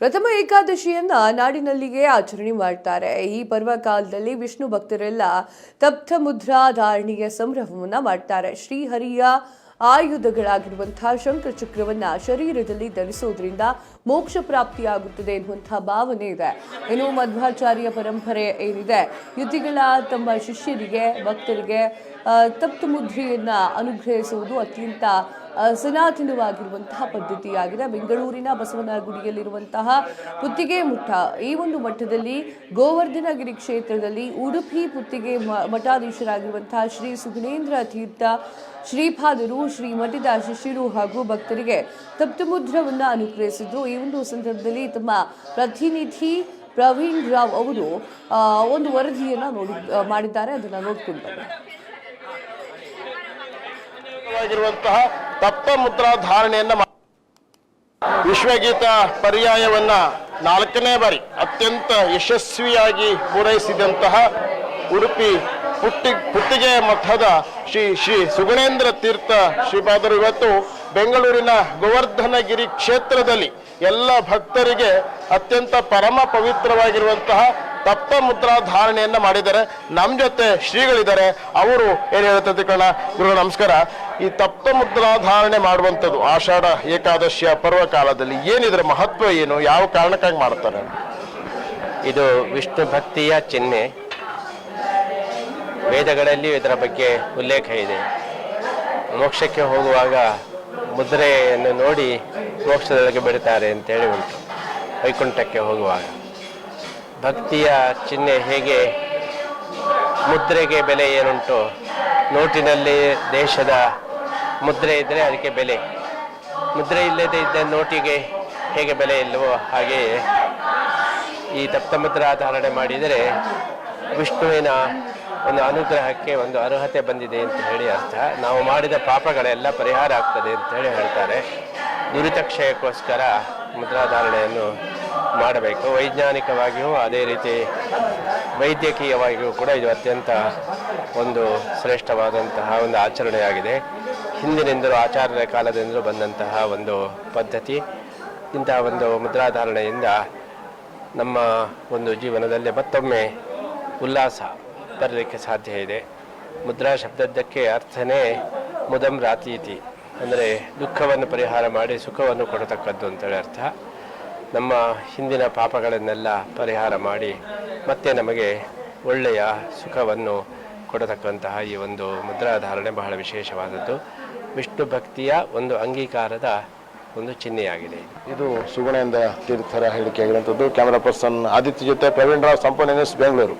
ಪ್ರಥಮ ಏಕಾದಶಿಯನ್ನ ನಾಡಿನಲ್ಲಿಗೆ ಆಚರಣೆ ಮಾಡ್ತಾರೆ. ಈ ಪರ್ವ ಕಾಲದಲ್ಲಿ ವಿಷ್ಣು ಭಕ್ತರೆಲ್ಲ ತಪ್ತ ಮುದ್ರಾ ಧಾರಣೆಯ ಸಂಭ್ರಮವನ್ನ ಮಾಡ್ತಾರೆ. ಶ್ರೀಹರಿಯ ಆಯುಧಗಳಾಗಿರುವಂತಹ ಶಂಖ ಚಕ್ರವನ್ನ ಶರೀರದಲ್ಲಿ ಧರಿಸೋದ್ರಿಂದ ಮೋಕ್ಷ ಪ್ರಾಪ್ತಿಯಾಗುತ್ತದೆ ಎನ್ನುವಂತಹ ಭಾವನೆ ಇದೆ. ಇನ್ನು ಮಧ್ವಾಚಾರ್ಯ ಪರಂಪರೆ ಏನಿದೆ, ಯುತಿಗಳ ತಮ್ಮ ಶಿಷ್ಯರಿಗೆ ಭಕ್ತರಿಗೆ ತಪ್ತ ಮುದ್ರೆಯನ್ನ ಅನುಗ್ರಹಿಸುವುದು ಅತ್ಯಂತ ಸನಾತನವಾಗಿರುವಂತಹ ಪದ್ಧತಿಯಾಗಿದೆ. ಬೆಂಗಳೂರಿನ ಬಸವನಗುಡಿಯಲ್ಲಿರುವಂತಹ ಪುತ್ತಿಗೆ ಮಠ, ಈ ಒಂದು ಮಠದಲ್ಲಿ ಗೋವರ್ಧನಗಿರಿ ಕ್ಷೇತ್ರದಲ್ಲಿ ಉಡುಪಿ ಪುತ್ತಿಗೆ ಮಠಾಧೀಶರಾಗಿರುವಂತಹ ಶ್ರೀ ಸುಗುಣೇಂದ್ರ ತೀರ್ಥ ಶ್ರೀಪಾದರು ಶ್ರೀ ಮಠದ ಶಿಷ್ಯರು ಹಾಗೂ ಭಕ್ತರಿಗೆ ತಪ್ತಮುದ್ರವನ್ನ ಅನುಗ್ರಹಿಸಿದ್ರು. ಈ ಒಂದು ಸಂದರ್ಭದಲ್ಲಿ ತಮ್ಮ ಪ್ರತಿನಿಧಿ ಪ್ರವೀಣ್ ರಾವ್ ಅವರು ಒಂದು ವರದಿಯನ್ನ ಮಾಡಿದ್ದಾರೆ. ಅದನ್ನ ನೋಡ್ಕೊಂಡು ತಪ್ತ ಮುದ್ರಾ ಧಾರಣೆಯನ್ನ ವಿಶ್ವಗೀತ ಪರ್ಯಾಯವನ್ನ 4ನೇ ಬಾರಿ ಅತ್ಯಂತ ಯಶಸ್ವಿಯಾಗಿ ಪೂರೈಸಿದಂತಹ ಉಡುಪಿ ಪುತ್ತಿಗೆ ಮಠದ ಶ್ರೀ ಸುಗುಣೇಂದ್ರ ತೀರ್ಥ ಶ್ರೀಪಾದರು ಇವತ್ತು ಬೆಂಗಳೂರಿನ ಗೋವರ್ಧನಗಿರಿ ಕ್ಷೇತ್ರದಲ್ಲಿ ಎಲ್ಲ ಭಕ್ತರಿಗೆ ಅತ್ಯಂತ ಪರಮ ಪವಿತ್ರವಾಗಿರುವಂತಹ ತಪ್ತ ಮುದ್ರಾ ಧಾರಣೆಯನ್ನ ಮಾಡಿದ್ದಾರೆ. ನಮ್ಮ ಜೊತೆ ಶ್ರೀಗಳಿದ್ದಾರೆ, ಅವರು ಏನು ಹೇಳ್ತದೆ ಕಣ ಗುರು ನಮಸ್ಕಾರ. ಈ ತಪ್ತ ಮುದ್ರಾ ಧಾರಣೆ ಮಾಡುವಂಥದ್ದು ಆಷಾಢ ಏಕಾದಶಿಯ ಪರ್ವ ಕಾಲದಲ್ಲಿ ಏನಿದ್ರೆ ಮಹತ್ವ ಏನು, ಯಾವ ಕಾರಣಕ್ಕಾಗಿ ಮಾಡ್ತಾರೆ? ಇದು ವಿಷ್ಣು ಭಕ್ತಿಯ ಚಿಹ್ನೆ. ವೇದಗಳಲ್ಲಿ ಇದರ ಬಗ್ಗೆ ಉಲ್ಲೇಖ ಇದೆ. ಮೋಕ್ಷಕ್ಕೆ ಹೋಗುವಾಗ ಮುದ್ರೆಯನ್ನು ನೋಡಿ ಮೋಕ್ಷದೊಳಗೆ ಬಿಡ್ತಾರೆ ಅಂತೇಳಿ ಉಂಟು. ವೈಕುಂಠಕ್ಕೆ ಹೋಗುವಾಗ ಭಕ್ತಿಯ ಚಿಹ್ನೆ ಹೇಗೆ ಮುದ್ರೆಗೆ ಬೆಲೆ ಏನುಂಟು, ನೋಟಿನಲ್ಲಿ ದೇಶದ ಮುದ್ರೆ ಇದ್ದರೆ ಅದಕ್ಕೆ ಬೆಲೆ, ಮುದ್ರೆ ಇಲ್ಲದೆ ಇದ್ದ ನೋಟಿಗೆ ಹೇಗೆ ಬೆಲೆ ಇಲ್ಲವೋ ಹಾಗೆಯೇ ಈ ತಪ್ತಮುದ್ರಾ ಧಾರಣೆ ಮಾಡಿದರೆ ವಿಷ್ಣುವಿನ ಒಂದು ಅನುಗ್ರಹಕ್ಕೆ ಒಂದು ಅರ್ಹತೆ ಬಂದಿದೆ ಅಂತ ಹೇಳಿ ಅರ್ಥ. ನಾವು ಮಾಡಿದ ಪಾಪಗಳೆಲ್ಲ ಪರಿಹಾರ ಆಗ್ತದೆ ಅಂತ ಹೇಳಿ ಹೇಳ್ತಾರೆ. ದುರಿತಕ್ಷಯಕ್ಕೋಸ್ಕರ ಮುದ್ರಾಧಾರಣೆಯನ್ನು ಮಾಡಬೇಕು. ವೈಜ್ಞಾನಿಕವಾಗಿಯೂ ಅದೇ ರೀತಿ ವೈದ್ಯಕೀಯವಾಗಿಯೂ ಕೂಡ ಇದು ಅತ್ಯಂತ ಒಂದು ಶ್ರೇಷ್ಠವಾದಂತಹ ಒಂದು ಆಚರಣೆಯಾಗಿದೆ. ಹಿಂದಿನಿಂದಲೂ ಆಚಾರ್ಯರ ಕಾಲದಿಂದಲೂ ಬಂದಂತಹ ಒಂದು ಪದ್ಧತಿ. ಇಂತಹ ಒಂದು ಮುದ್ರಾಧಾರಣೆಯಿಂದ ನಮ್ಮ ಒಂದು ಜೀವನದಲ್ಲಿ ಮತ್ತೊಮ್ಮೆ ಉಲ್ಲಾಸ ಬರಲಿಕ್ಕೆ ಸಾಧ್ಯ ಇದೆ. ಮುದ್ರಾ ಶಬ್ದಕ್ಕೆ ಅರ್ಥನೇ ಮುದಂ ರಾತೀತಿ, ಅಂದರೆ ದುಃಖವನ್ನು ಪರಿಹಾರ ಮಾಡಿ ಸುಖವನ್ನು ಕೊಡತಕ್ಕದ್ದು ಅಂತೇಳಿ ಅರ್ಥ. ನಮ್ಮ ಹಿಂದಿನ ಪಾಪಗಳನ್ನೆಲ್ಲ ಪರಿಹಾರ ಮಾಡಿ ಮತ್ತೆ ನಮಗೆ ಒಳ್ಳೆಯ ಸುಖವನ್ನು ಕೊಡತಕ್ಕಂತಹ ಈ ಒಂದು ಮುದ್ರಾಧಾರಣೆ ಬಹಳ ವಿಶೇಷವಾದದ್ದು. ವಿಷ್ಣು ಭಕ್ತಿಯ ಒಂದು ಅಂಗೀಕಾರದ ಒಂದು ಚಿಹ್ನೆಯಾಗಿದೆ. ಇದು ಸುಗುಣೇಂದ್ರ ತೀರ್ಥರ ಹೇಳಿಕೆ ಆಗಿರುವಂಥದ್ದು. ಕ್ಯಾಮರಾ ಪರ್ಸನ್ ಆದಿತ್ಯ ಜೊತೆ ಪ್ರವೀಣ್ ರಾವ್, ಸಂಪೂರ್ಣ ನ್ಯೂಸ್, ಬೆಂಗಳೂರು.